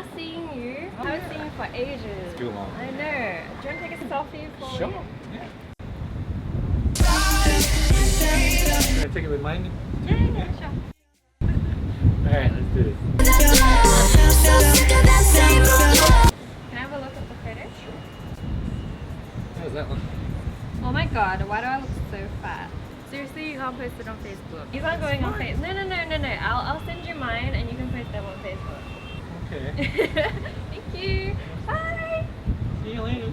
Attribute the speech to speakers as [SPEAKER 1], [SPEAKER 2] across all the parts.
[SPEAKER 1] Nice seeing you. I haven't seen you for ages.
[SPEAKER 2] It's too long.
[SPEAKER 1] I know. Do you want to take a selfie for me?
[SPEAKER 2] Sure. Yeah. Can I take it with mine?
[SPEAKER 1] Yeah, sure.
[SPEAKER 2] Alright, let's do this.
[SPEAKER 1] Can I have a look at the photo?
[SPEAKER 2] How's that one?
[SPEAKER 1] Oh my god, why do I look so fat? Seriously, you can't post it on Facebook. You aren't going on Facebook. No. I'll send you mine and you can post them on Facebook.
[SPEAKER 2] Okay.
[SPEAKER 1] Thank you. Bye.
[SPEAKER 2] See you later.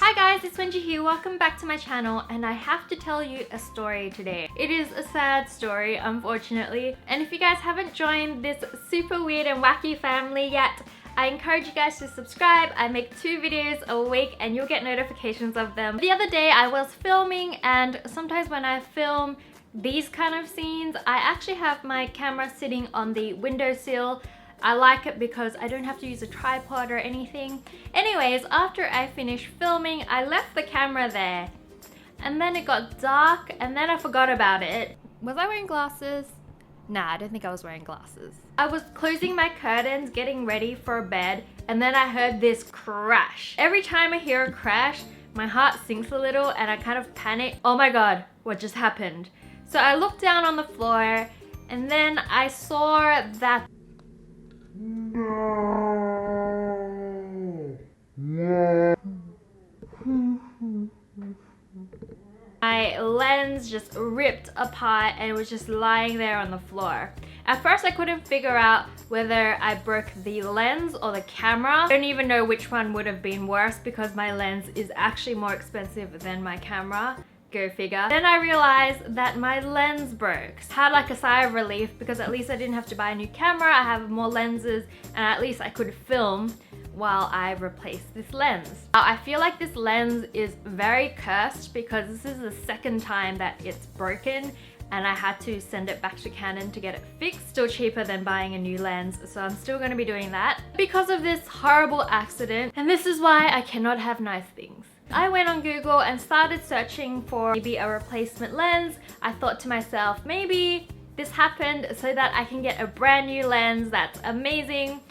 [SPEAKER 1] Hi guys, it's Wengie here. Welcome back to my channel, and I have to tell you a story today. It is a sad story, unfortunately. And if you guys haven't joined this super weird and wacky family yet, I encourage you guys to subscribe. I make 2 videos a week and you'll get notifications of them. The other day I was filming, and sometimes when I film these kind of scenes, I actually have my camera sitting on the windowsill. I like it because I don't have to use a tripod or anything. Anyways, after I finished filming, I left the camera there. And then it got dark and then I forgot about it. Was I wearing glasses? Nah, I don't think I was wearing glasses. I was closing my curtains, getting ready for bed, and then I heard this crash. Every time I hear a crash, my heart sinks a little and I kind of panic. Oh my god, what just happened? So I looked down on the floor and then I saw that my lens just ripped apart and it was just lying there on the floor. At first I couldn't figure out whether I broke the lens or the camera. I don't even know which one would have been worse because my lens is actually more expensive than my camera. Go figure. Then I realized that my lens broke. I had like a sigh of relief because at least I didn't have to buy a new camera. I have more lenses and at least I could film while I replaced this lens. I feel like this lens is very cursed because this is the second time that it's broken and I had to send it back to Canon to get it fixed. Still cheaper than buying a new lens, so I'm still gonna be doing that because of this horrible accident, and this is why I cannot have nice things. I went on Google and started searching for maybe a replacement lens. I thought to myself, maybe this happened so that I can get a brand new lens that's amazing.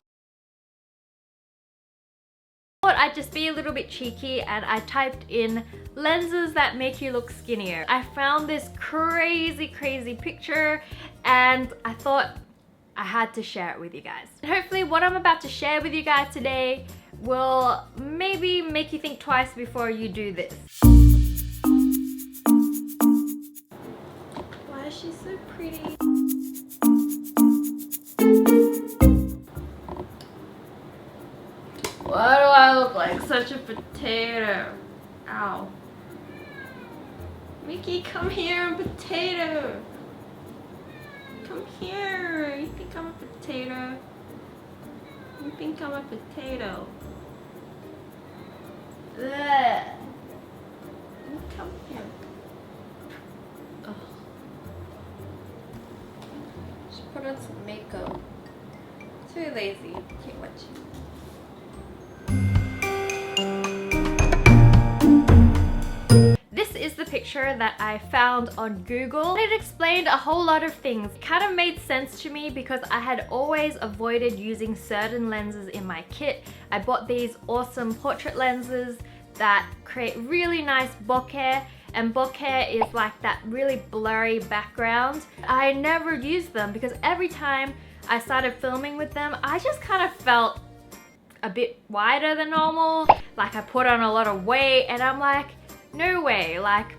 [SPEAKER 1] I thought I'd just be a little bit cheeky and I typed in lenses that make you look skinnier. I found this crazy picture and I thought I had to share it with you guys. And hopefully what I'm about to share with you guys today will maybe make you think twice before you do this. Why is she so pretty? Why do I look like such a potato? Ow. Mickey, come here, potato. Come here. You think I'm a potato? You think I'm a potato? Ugh. Come here. Ugh. Just put on some makeup. Too lazy. Can't watch it. This is the picture that I found on Google. It explained a whole lot of things. It kind of made sense to me because I had always avoided using certain lenses in my kit. I bought these awesome portrait lenses that create really nice bokeh, and bokeh is like that really blurry background. I never used them because every time I started filming with them, I just kind of felt a bit wider than normal. Like I put on a lot of weight and I'm like, no way,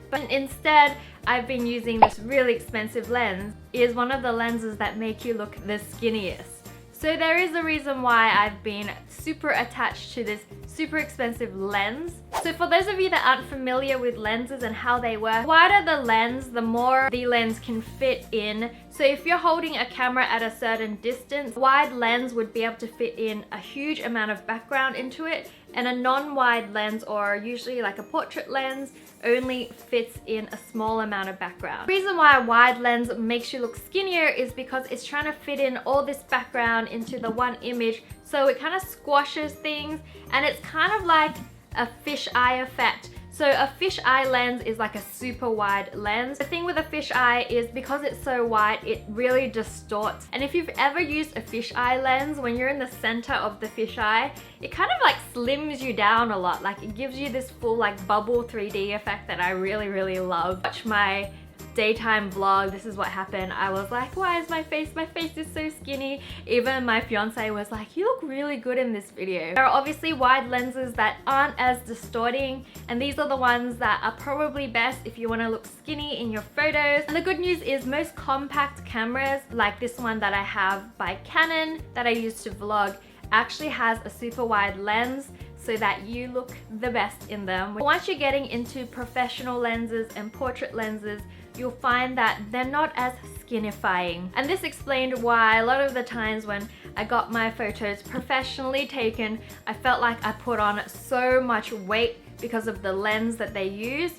[SPEAKER 1] but instead I've been using this really expensive lens. It is one of the lenses that make you look the skinniest. So there is a reason why I've been super attached to this super expensive lens. So for those of you that aren't familiar with lenses and how they work, the wider the lens, the more the lens can fit in. So if you're holding a camera at a certain distance, a wide lens would be able to fit in a huge amount of background into it, and a non-wide lens, or usually like a portrait lens, only fits in a small amount of background. The reason why a wide lens makes you look skinnier is because it's trying to fit in all this background into the one image, so it kind of squashes things, and it's kind of like a fisheye effect. So a fisheye lens is like a super wide lens. The thing with a fisheye is because it's so wide, it really distorts. And if you've ever used a fisheye lens, when you're in the center of the fisheye, it kind of like slims you down a lot. Like it gives you this full like bubble 3D effect that I really love. Watch my daytime vlog, this is what happened. I was like, why is my face is so skinny. Even my fiance was like, you look really good in this video. There are obviously wide lenses that aren't as distorting, and these are the ones that are probably best if you want to look skinny in your photos. And the good news is most compact cameras, like this one that I have by Canon that I use to vlog, actually has a super wide lens so that you look the best in them. Once you're getting into professional lenses and portrait lenses, you'll find that they're not as skinifying. And this explained why a lot of the times when I got my photos professionally taken, I felt like I put on so much weight because of the lens that they use.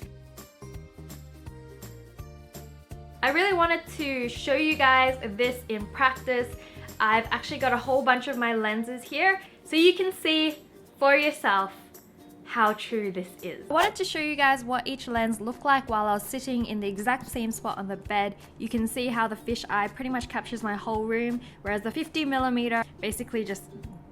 [SPEAKER 1] I really wanted to show you guys this in practice. I've actually got a whole bunch of my lenses here so you can see for yourself how true this is. I wanted to show you guys what each lens looked like while I was sitting in the exact same spot on the bed. You can see how the fisheye pretty much captures my whole room, whereas the 50mm basically just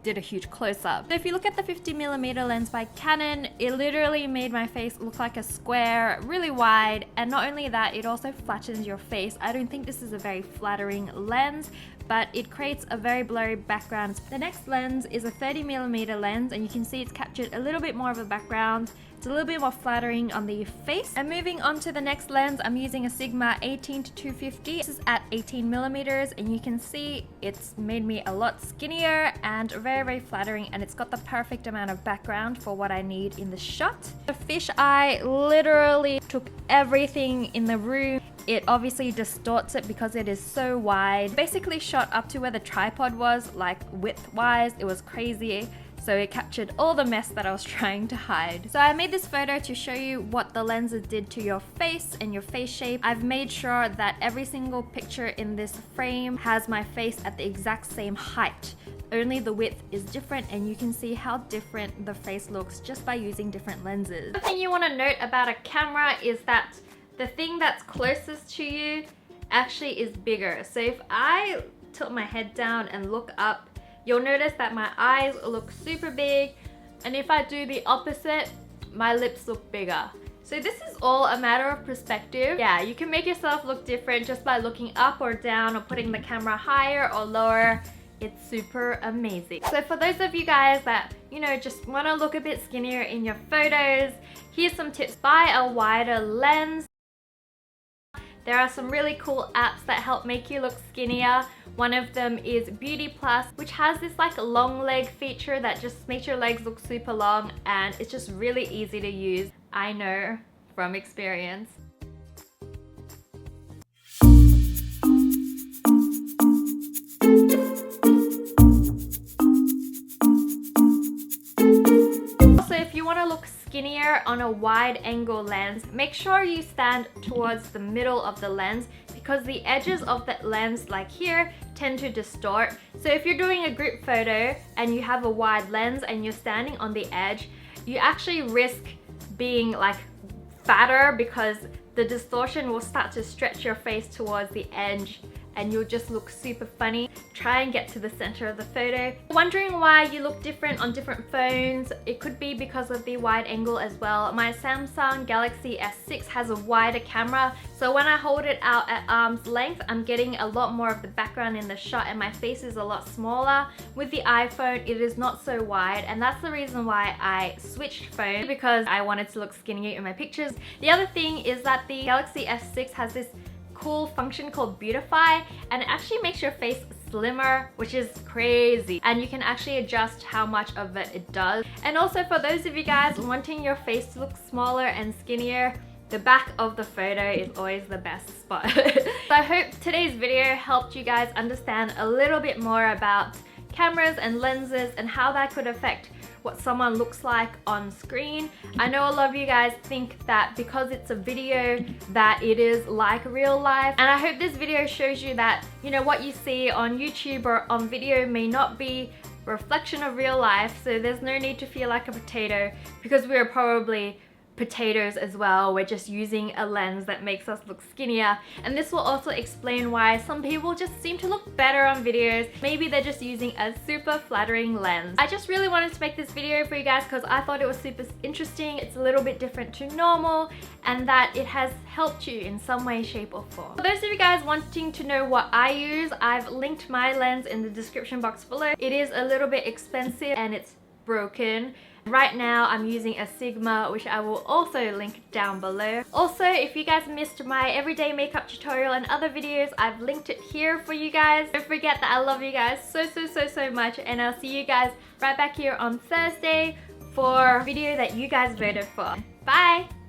[SPEAKER 1] did a huge close-up. So if you look at the 50mm lens by Canon, it literally made my face look like a square, really wide, and not only that, it also flattens your face. I don't think this is a very flattering lens, but it creates a very blurry background. The next lens is a 30mm lens, and you can see it's captured a little bit more of a background. It's a little bit more flattering on the face. And moving on to the next lens, I'm using a Sigma 18-250. This is at 18mm, and you can see it's made me a lot skinnier and very flattering, and it's got the perfect amount of background for what I need in the shot. The fisheye literally took everything in the room. It obviously distorts it because it is so wide. Basically shot up to where the tripod was, like width-wise. It was crazy. So it captured all the mess that I was trying to hide. So I made this photo to show you what the lenses did to your face and your face shape. I've made sure that every single picture in this frame has my face at the exact same height. Only the width is different, and you can see how different the face looks just by using different lenses. The thing you want to note about a camera is that the thing that's closest to you actually is bigger. So if I tilt my head down and look up, you'll notice that my eyes look super big, and if I do the opposite, my lips look bigger. So this is all a matter of perspective. Yeah, you can make yourself look different just by looking up or down or putting the camera higher or lower. It's super amazing. So for those of you guys that, you know, just want to look a bit skinnier in your photos, here's some tips. Buy a wider lens. There are some really cool apps that help make you look skinnier. One of them is Beauty Plus, which has this like long leg feature that just makes your legs look super long, and it's just really easy to use. I know from experience. Also, if you want to look skinnier on a wide angle lens, make sure you stand towards the middle of the lens, because the edges of the lens, like here, tend to distort. So if you're doing a group photo and you have a wide lens and you're standing on the edge, you actually risk being like fatter because the distortion will start to stretch your face towards the edge, and you'll just look super funny. Try and get to the center of the photo. Wondering why you look different on different phones? It could be because of the wide angle as well. My Samsung Galaxy S6 has a wider camera, so when I hold it out at arm's length, I'm getting a lot more of the background in the shot, and my face is a lot smaller. With the iPhone, it is not so wide, and that's the reason why I switched phones, because I wanted to look skinnier in my pictures. The other thing is that the Galaxy S6 has this cool function called Beautify, and it actually makes your face slimmer, which is crazy, and you can actually adjust how much of it does. And also, for those of you guys wanting your face to look smaller and skinnier, the back of the photo is always the best spot. So I hope today's video helped you guys understand a little bit more about cameras and lenses and how that could affect what someone looks like on screen. I know a lot of you guys think that because it's a video that it is like real life, and I hope this video shows you that, you know, what you see on YouTube or on video may not be a reflection of real life, so there's no need to feel like a potato, because we are probably potatoes as well. We're just using a lens that makes us look skinnier, and this will also explain why some people just seem to look better on videos. Maybe they're just using a super flattering lens. I just really wanted to make this video for you guys because I thought it was super interesting. It's a little bit different to normal, and that it has helped you in some way, shape or form. For those of you guys wanting to know what I use, I've linked my lens in the description box below. It is a little bit expensive and it's broken. Right now I'm using a Sigma, which I will also link down below. Also, if you guys missed my everyday makeup tutorial and other videos, I've linked it here for you guys. Don't forget that I love you guys so much, and I'll see you guys right back here on Thursday for a video that you guys voted for. Bye!